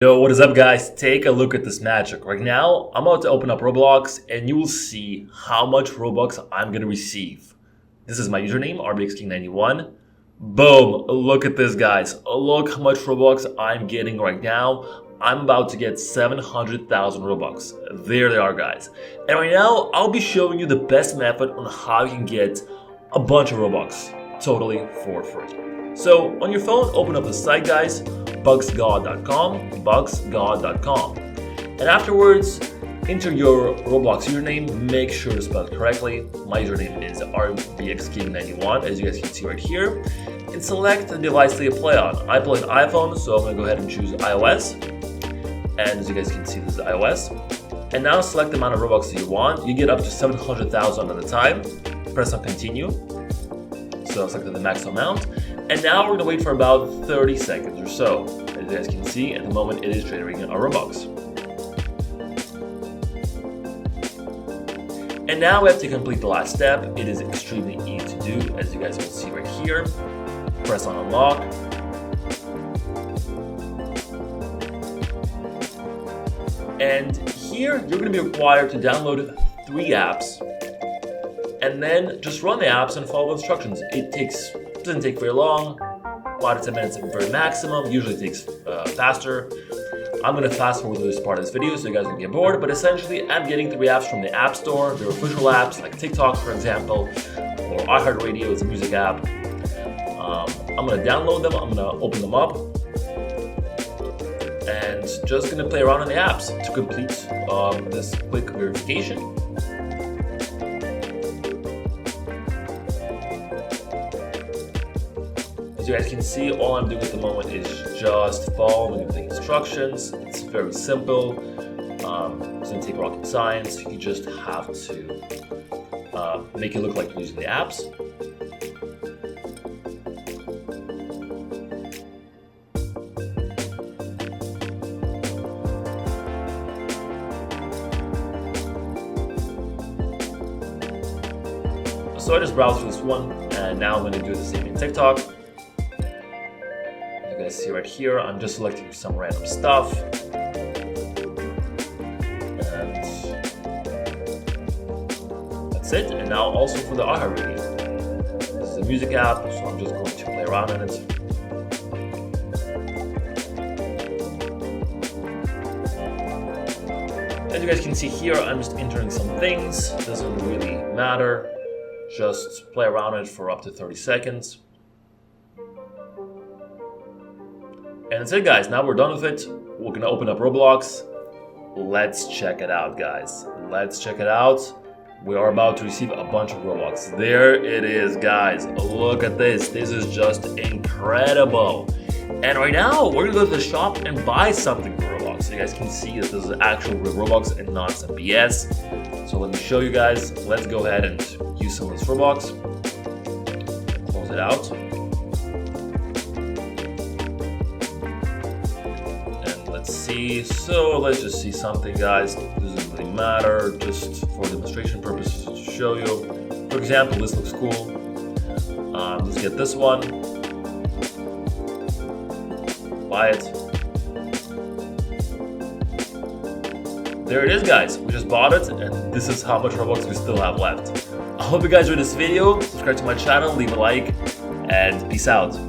Yo, what is up guys? Take a look at this magic. Right now, I'm about to open up Roblox and you will see how much Robux I'm gonna receive. This is my username, RBXKing91. Boom, look at this guys. Look how much Robux I'm getting right now. I'm about to get 700,000 Robux. There they are guys. And right now, I'll be showing you the best method on how you can get a bunch of Robux totally for free. So on your phone, open up the site guys, bugsgod.com, bugsgod.com. And afterwards, enter your Roblox username, make sure to spell it correctly. My username is RBXKing91, as you guys can see right here. And select the device that you play on. I play on iPhone, so I'm gonna go ahead and choose iOS. And as you guys can see, this is iOS. And now select the amount of Robux that you want. You get up to 700,000 at a time. Press on continue. So I selected the max amount. And now we're gonna wait for about 30 seconds or so. As you guys can see, at the moment it is generating a Robux. And now we have to complete the last step. It is extremely easy to do, as you guys will see right here. Press on unlock. And here you're gonna be required to download 3 apps. And then just run the apps and follow the instructions. Doesn't take very long, 5 to 10 minutes at very maximum. Usually it takes faster. I'm gonna fast forward to this part of this video so you guys don't get bored, but essentially I'm getting 3 apps from the App Store. They're official apps like TikTok, for example, or iHeartRadio is a music app. I'm gonna download them, I'm gonna open them up, and just gonna play around in the apps to complete this quick verification. As you guys can see, all I'm doing at the moment is just following the instructions. It's very simple. It doesn't take rocket science. You just have to make it look like you're using the apps. So I just browsed through this one, and now I'm going to do the same in TikTok. You guys see right here, I'm just selecting some random stuff. And that's it. And now also for the iHeartRadio. This is a music app, so I'm just going to play around in it. As you guys can see here, I'm just entering some things. Doesn't really matter. Just play around it for up to 30 seconds. And that's it guys, now we're done with it. We're gonna open up Roblox. Let's check it out guys. Let's check it out. We are about to receive a bunch of Robux. There it is guys. Look at this. This is just incredible. And right now, we're gonna go to the shop and buy something for Roblox. So you guys can see that this is actual real Robux and not some BS. So let me show you guys. Let's go ahead and use some of this Robux. Close it out. Let's see, so let's just see something guys. Doesn't really matter, just for demonstration purposes to show you. For example, this looks cool. Let's get this one. Buy it. There it is guys, we just bought it and this is how much Robux we still have left. I hope you guys enjoyed this video, subscribe to my channel, leave a like, and peace out.